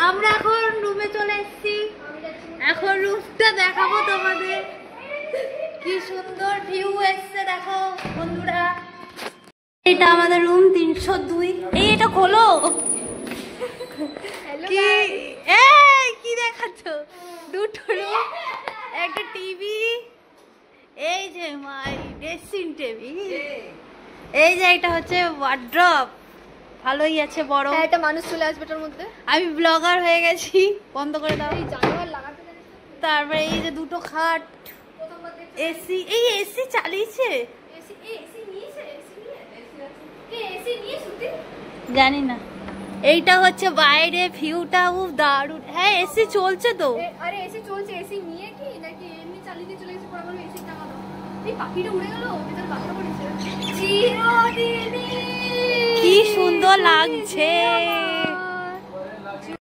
আমরা এখন রুমে চলে এসেছি, এখন রুমটা দেখাবো তোমাদের। কি সুন্দর ভিউ এসছে দেখো বন্ধুরা। এটা আমাদের রুম 302। এই এটা খোলো। কি দেখাচ্ছ? দুটো রুম, একটা টিভি, এই যে মাই ড্রেসিং টেবিল, এই যে এটা হচ্ছে ওয়ার্ড্রপ, ভালোই আছে বড়। একটা মানুষ চলে আসবে এটার মধ্যে। আমি ব্লগার হয়ে গেছি, বন্ধ করে দাও। তারপরে এই যে দুটো খাট, এসি, এই এসি চালিয়েছে জানি না। এইটা হচ্ছে বাইরে ভিউটা, দারুণ। হ্যাঁ এসি চলছে তো। আরে এসি চলছে, এসি নিয়ে কি নাকি এমনি চালিয়ে দিয়ে চলে গেছে? পরে বলবো এসি টাকা দাও। এই পাখিটা উড়ে গেল, ভিতরে বাসা পড়েছে। চিরদিনই কি সুন্দর লাগছে।